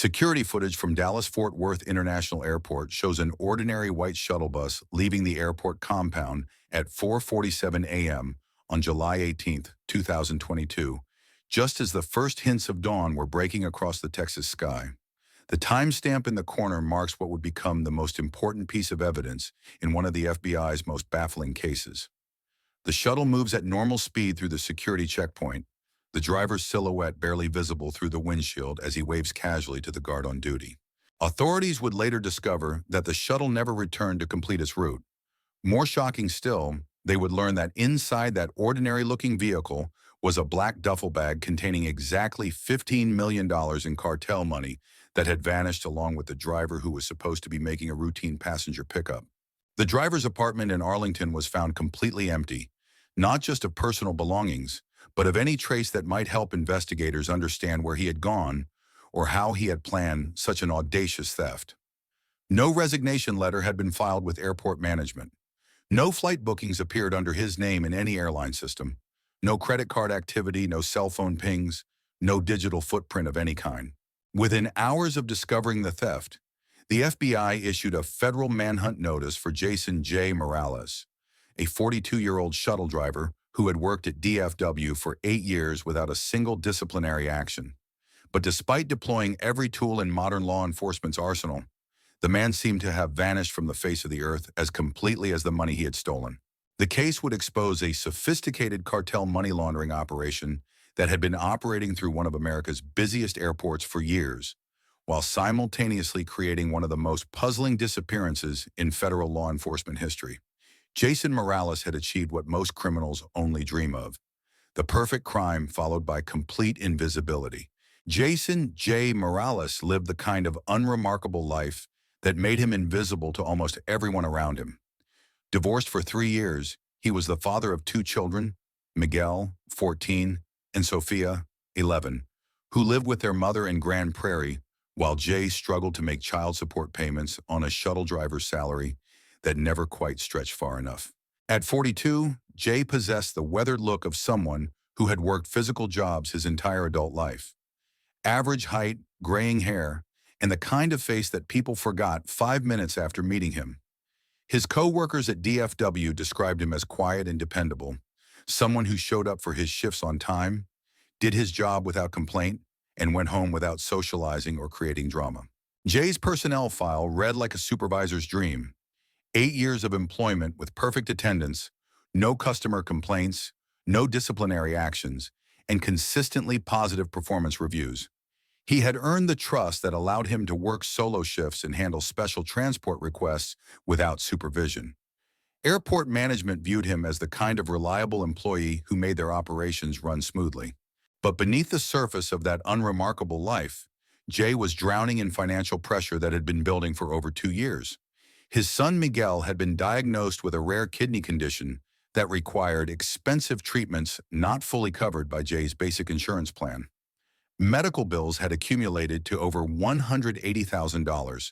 Security footage from Dallas-Fort Worth International Airport shows an ordinary white shuttle bus leaving the airport compound at 4:47 a.m. on July 18, 2022, just as the first hints of dawn were breaking across the Texas sky. The timestamp in the corner marks what would become the most important piece of evidence in one of the FBI's most baffling cases. The shuttle moves at normal speed through the security checkpoint, the driver's silhouette barely visible through the windshield as he waves casually to the guard on duty. Authorities would later discover that the shuttle never returned to complete its route. More shocking still, they would learn that inside that ordinary-looking vehicle was a black duffel bag containing exactly $15 million in cartel money that had vanished along with the driver who was supposed to be making a routine passenger pickup. The driver's apartment in Arlington was found completely empty, not just of personal belongings, but of any trace that might help investigators understand where he had gone or how he had planned such an audacious theft. No resignation letter had been filed with airport management. No flight bookings appeared under his name in any airline system. No credit card activity, no cell phone pings, no digital footprint of any kind. Within hours of discovering the theft, the FBI issued a federal manhunt notice for Jason J. Morales, a 42-year-old shuttle driver who had worked at DFW for 8 years without a single disciplinary action. But despite deploying every tool in modern law enforcement's arsenal, the man seemed to have vanished from the face of the earth as completely as the money he had stolen. The case would expose a sophisticated cartel money laundering operation that had been operating through one of America's busiest airports for years, while simultaneously creating one of the most puzzling disappearances in federal law enforcement history. Jason Morales had achieved what most criminals only dream of: the perfect crime followed by complete invisibility. Jason J. Morales lived the kind of unremarkable life that made him invisible to almost everyone around him. Divorced for 3 years, he was the father of 2 children, Miguel, 14, and Sophia, 11, who lived with their mother in Grand Prairie, while Jay struggled to make child support payments on a shuttle driver's salary that never quite stretched far enough. At 42, Jay possessed the weathered look of someone who had worked physical jobs his entire adult life. Average height, graying hair, and the kind of face that people forgot 5 minutes after meeting him. His co-workers at DFW described him as quiet and dependable, someone who showed up for his shifts on time, did his job without complaint, and went home without socializing or creating drama. Jay's personnel file read like a supervisor's dream: 8 years of employment with perfect attendance, no customer complaints, no disciplinary actions, and consistently positive performance reviews. He had earned the trust that allowed him to work solo shifts and handle special transport requests without supervision. Airport management viewed him as the kind of reliable employee who made their operations run smoothly. But beneath the surface of that unremarkable life, Jay was drowning in financial pressure that had been building for over 2 years. His son Miguel had been diagnosed with a rare kidney condition that required expensive treatments not fully covered by Jay's basic insurance plan. Medical bills had accumulated to over $180,000,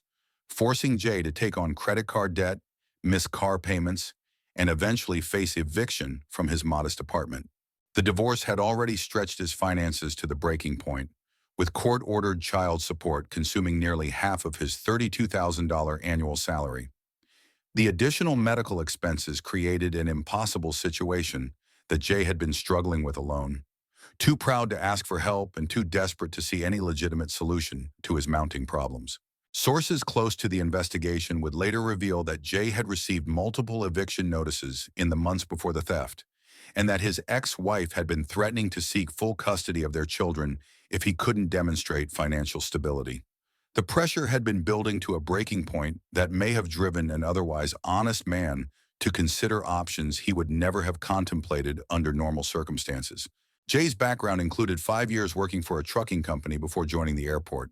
forcing Jay to take on credit card debt, miss car payments, and eventually face eviction from his modest apartment. The divorce had already stretched his finances to the breaking point, with court-ordered child support consuming nearly half of his $32,000 annual salary. The additional medical expenses created an impossible situation that Jay had been struggling with alone, too proud to ask for help and too desperate to see any legitimate solution to his mounting problems. Sources close to the investigation would later reveal that Jay had received multiple eviction notices in the months before the theft, and that his ex-wife had been threatening to seek full custody of their children if he couldn't demonstrate financial stability. The pressure had been building to a breaking point that may have driven an otherwise honest man to consider options he would never have contemplated under normal circumstances. Jay's background included 5 years working for a trucking company before joining the airport,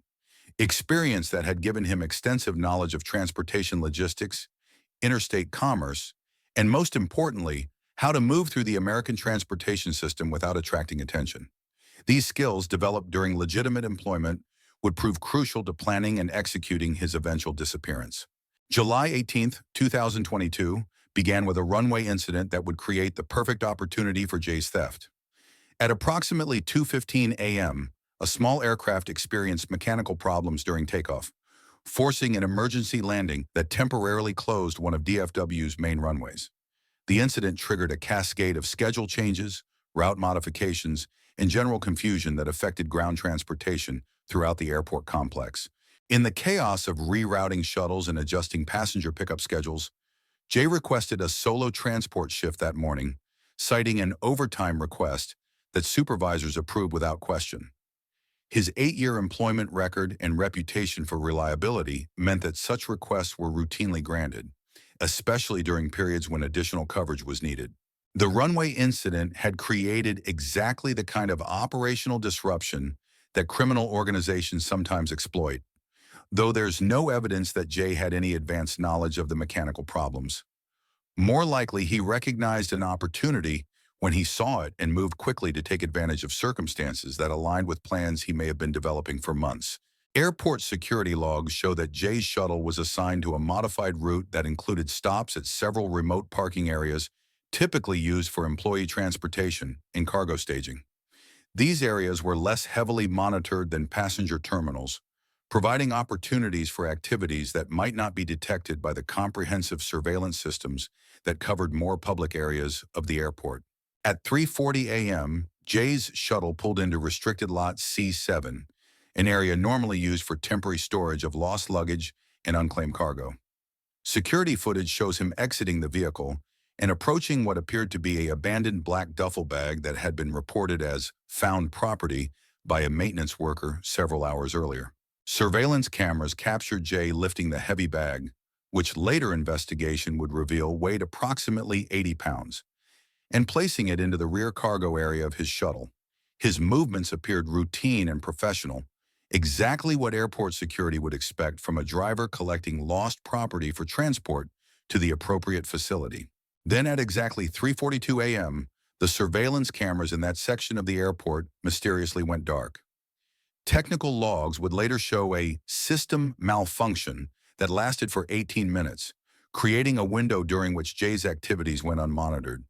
experience that had given him extensive knowledge of transportation logistics, interstate commerce, and most importantly, how to move through the American transportation system without attracting attention. These skills, developed during legitimate employment, would prove crucial to planning and executing his eventual disappearance. July 18, 2022, began with a runway incident that would create the perfect opportunity for Jay's theft. At approximately 2:15 a.m., a small aircraft experienced mechanical problems during takeoff, forcing an emergency landing that temporarily closed one of DFW's main runways. The incident triggered a cascade of schedule changes, route modifications, and general confusion that affected ground transportation throughout the airport complex. In the chaos of rerouting shuttles and adjusting passenger pickup schedules, Jay requested a solo transport shift that morning, citing an overtime request that supervisors approved without question. His 8-year employment record and reputation for reliability meant that such requests were routinely granted, especially during periods when additional coverage was needed. The runway incident had created exactly the kind of operational disruption that criminal organizations sometimes exploit, though there's no evidence that Jay had any advanced knowledge of the mechanical problems. More likely, he recognized an opportunity when he saw it and moved quickly to take advantage of circumstances that aligned with plans he may have been developing for months. Airport security logs show that Jay's shuttle was assigned to a modified route that included stops at several remote parking areas typically used for employee transportation and cargo staging. These areas were less heavily monitored than passenger terminals, providing opportunities for activities that might not be detected by the comprehensive surveillance systems that covered more public areas of the airport. At 3:40 a.m., Jay's shuttle pulled into restricted lot C7, an area normally used for temporary storage of lost luggage and unclaimed cargo. Security footage shows him exiting the vehicle and approaching what appeared to be an abandoned black duffel bag that had been reported as found property by a maintenance worker several hours earlier. Surveillance cameras captured Jay lifting the heavy bag, which later investigation would reveal weighed approximately 80 pounds, and placing it into the rear cargo area of his shuttle. His movements appeared routine and professional, exactly what airport security would expect from a driver collecting lost property for transport to the appropriate facility. Then at exactly 3:42 a.m., the surveillance cameras in that section of the airport mysteriously went dark. Technical logs would later show a system malfunction that lasted for 18 minutes, creating a window during which Jay's activities went unmonitored.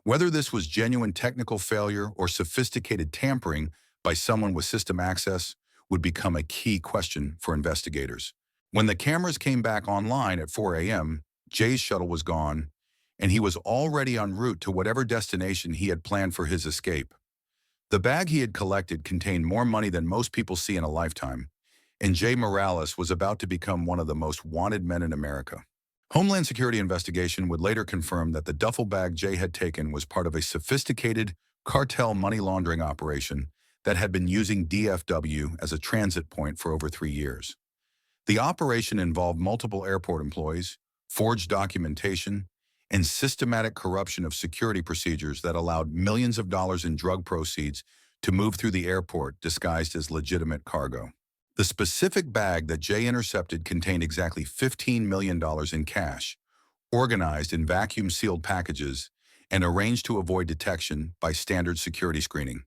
Whether this was genuine technical failure or sophisticated tampering by someone with system access would become a key question for investigators. When the cameras came back online at 4 a.m., Jay's shuttle was gone, and he was already en route to whatever destination he had planned for his escape. The bag he had collected contained more money than most people see in a lifetime, and Jay Morales was about to become one of the most wanted men in America. Homeland Security investigation would later confirm that the duffel bag Jay had taken was part of a sophisticated cartel money laundering operation that had been using DFW as a transit point for over 3 years. The operation involved multiple airport employees, forged documentation, and systematic corruption of security procedures that allowed millions of dollars in drug proceeds to move through the airport disguised as legitimate cargo. The specific bag that Jay intercepted contained exactly $15 million in cash, organized in vacuum-sealed packages and arranged to avoid detection by standard security screening.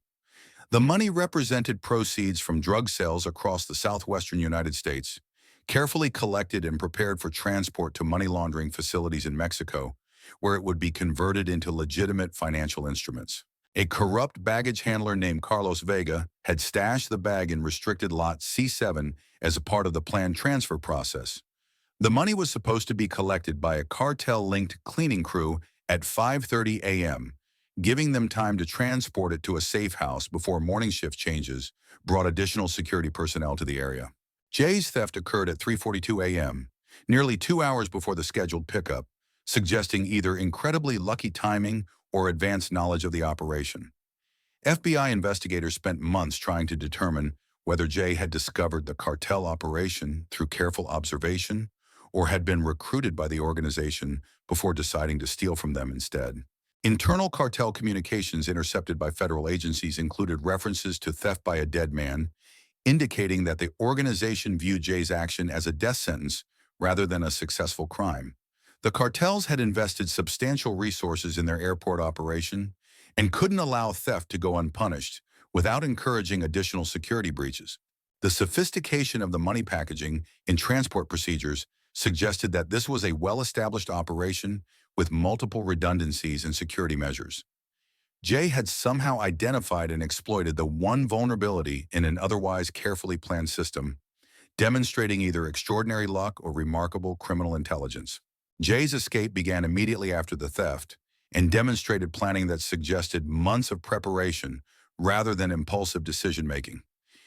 The money represented proceeds from drug sales across the southwestern United States, carefully collected and prepared for transport to money laundering facilities in Mexico, where it would be converted into legitimate financial instruments. A corrupt baggage handler named Carlos Vega had stashed the bag in restricted lot C7 as a part of the planned transfer process. The money was supposed to be collected by a cartel-linked cleaning crew at 5:30 a.m., giving them time to transport it to a safe house before morning shift changes brought additional security personnel to the area. Jay's theft occurred at 3:42 a.m., nearly 2 hours before the scheduled pickup, suggesting either incredibly lucky timing or advanced knowledge of the operation. FBI investigators spent months trying to determine whether Jay had discovered the cartel operation through careful observation or had been recruited by the organization before deciding to steal from them instead. Internal cartel communications intercepted by federal agencies included references to theft by a dead man, indicating that the organization viewed Jay's action as a death sentence rather than a successful crime. The cartels had invested substantial resources in their airport operation and couldn't allow theft to go unpunished without encouraging additional security breaches. The sophistication of the money packaging in transport procedures suggested that this was a well-established operation with multiple redundancies and security measures. Jay had somehow identified and exploited the one vulnerability in an otherwise carefully planned system, demonstrating either extraordinary luck or remarkable criminal intelligence. Jay's escape began immediately after the theft and demonstrated planning that suggested months of preparation rather than impulsive decision-making.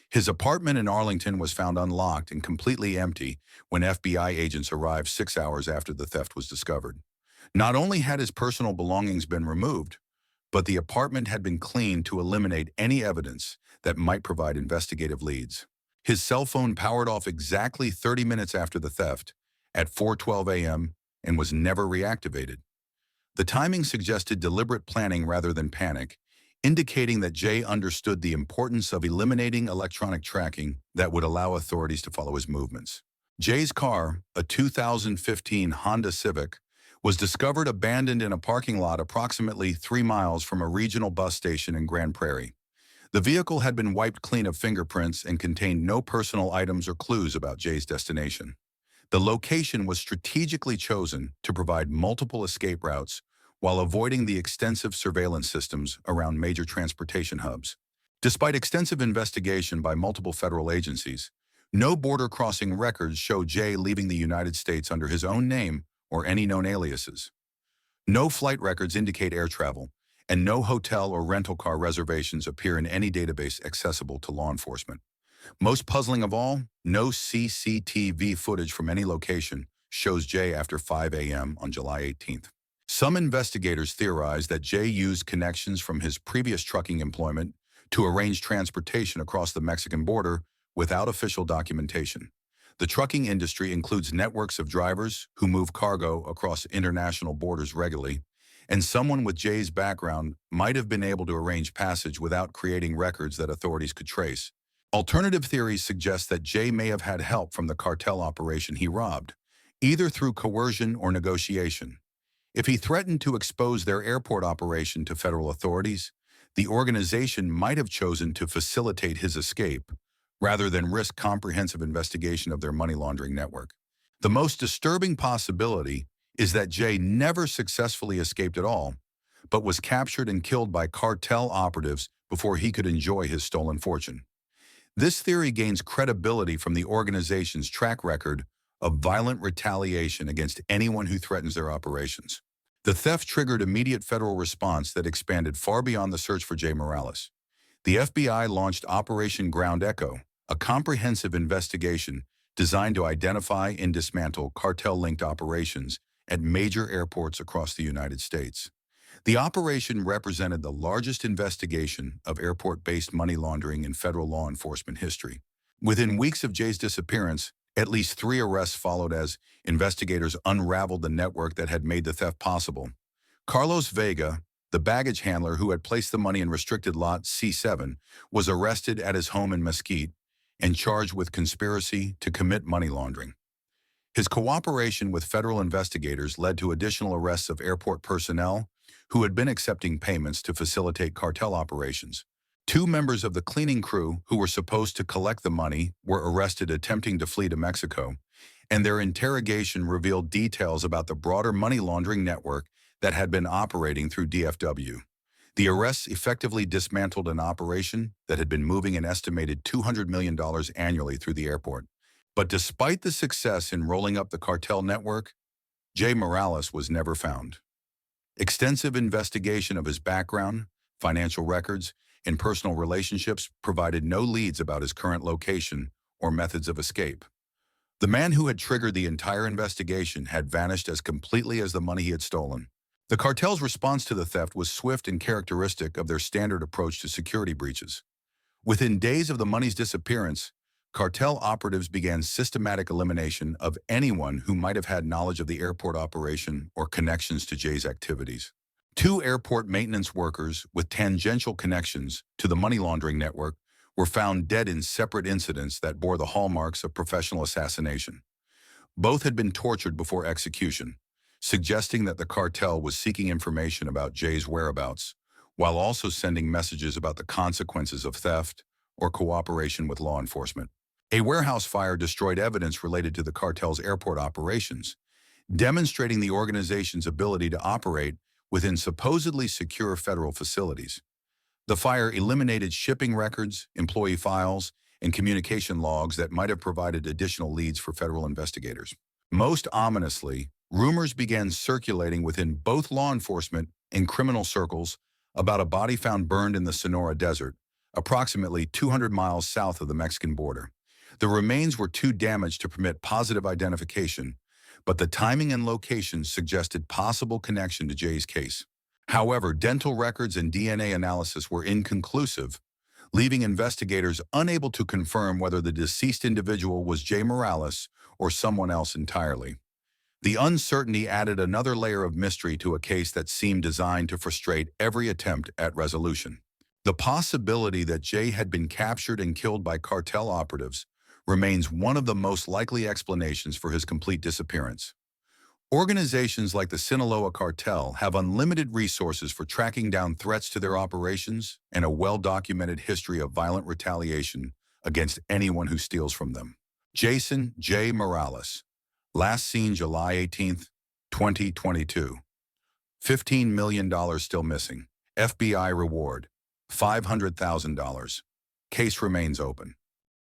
His apartment in Arlington was found unlocked and completely empty when FBI agents arrived 6 hours after the theft was discovered. Not only had his personal belongings been removed, but the apartment had been cleaned to eliminate any evidence that might provide investigative leads. His cell phone powered off exactly 30 minutes after the theft, at 4:12 a.m., and was never reactivated. The timing suggested deliberate planning rather than panic, indicating that Jay understood the importance of eliminating electronic tracking that would allow authorities to follow his movements. Jay's car, a 2015 Honda Civic, was discovered abandoned in a parking lot approximately 3 miles from a regional bus station in Grand Prairie. The vehicle had been wiped clean of fingerprints and contained no personal items or clues about Jay's destination. The location was strategically chosen to provide multiple escape routes while avoiding the extensive surveillance systems around major transportation hubs. Despite extensive investigation by multiple federal agencies, no border crossing records show Jay leaving the United States under his own name or any known aliases. No flight records indicate air travel, and no hotel or rental car reservations appear in any database accessible to law enforcement. Most puzzling of all, no CCTV footage from any location shows Jay after 5 a.m. on July 18th. Some investigators theorize that Jay used connections from his previous trucking employment to arrange transportation across the Mexican border without official documentation. The trucking industry includes networks of drivers who move cargo across international borders regularly, and someone with Jay's background might have been able to arrange passage without creating records that authorities could trace. Alternative theories suggest that Jay may have had help from the cartel operation he robbed, either through coercion or negotiation. If he threatened to expose their airport operation to federal authorities, the organization might have chosen to facilitate his escape rather than risk comprehensive investigation of their money laundering network. The most disturbing possibility is that Jay never successfully escaped at all, but was captured and killed by cartel operatives before he could enjoy his stolen fortune. This theory gains credibility from the organization's track record of violent retaliation against anyone who threatens their operations. The theft triggered immediate federal response that expanded far beyond the search for Jay Morales. The FBI launched Operation Ground Echo, a comprehensive investigation designed to identify and dismantle cartel-linked operations at major airports across the United States. The operation represented the largest investigation of airport-based money laundering in federal law enforcement history. Within weeks of Jay's disappearance, at least 3 arrests followed as investigators unraveled the network that had made the theft possible. Carlos Vega, the baggage handler who had placed the money in restricted lot C7, was arrested at his home in Mesquite and charged with conspiracy to commit money laundering. His cooperation with federal investigators led to additional arrests of airport personnel who had been accepting payments to facilitate cartel operations. 2 members of the cleaning crew who were supposed to collect the money were arrested attempting to flee to Mexico, and their interrogation revealed details about the broader money laundering network that had been operating through DFW. The arrests effectively dismantled an operation that had been moving an estimated $200 million annually through the airport. But despite the success in rolling up the cartel network, Jay Morales was never found. Extensive investigation of his background, financial records, and personal relationships provided no leads about his current location or methods of escape. The man who had triggered the entire investigation had vanished as completely as the money he had stolen. The cartel's response to the theft was swift and characteristic of their standard approach to security breaches. Within days of the money's disappearance, cartel operatives began systematic elimination of anyone who might have had knowledge of the airport operation or connections to Jay's activities. 2 airport maintenance workers with tangential connections to the money laundering network were found dead in separate incidents that bore the hallmarks of professional assassination. Both had been tortured before execution, suggesting that the cartel was seeking information about Jay's whereabouts, while also sending messages about the consequences of theft or cooperation with law enforcement. A warehouse fire destroyed evidence related to the cartel's airport operations, demonstrating the organization's ability to operate within supposedly secure federal facilities. The fire eliminated shipping records, employee files, and communication logs that might have provided additional leads for federal investigators. Most ominously, rumors began circulating within both law enforcement and criminal circles about a body found burned in the Sonora Desert, approximately 200 miles south of the Mexican border. The remains were too damaged to permit positive identification, but the timing and location suggested possible connection to Jay's case. However, dental records and DNA analysis were inconclusive, leaving investigators unable to confirm whether the deceased individual was Jay Morales or someone else entirely. The uncertainty added another layer of mystery to a case that seemed designed to frustrate every attempt at resolution. The possibility that Jay had been captured and killed by cartel operatives remains one of the most likely explanations for his complete disappearance. Organizations like the Sinaloa Cartel have unlimited resources for tracking down threats to their operations and a well-documented history of violent retaliation against anyone who steals from them. Jason J. Morales, last seen July 18, 2022. $15 million still missing. FBI reward, $500,000. Case remains open.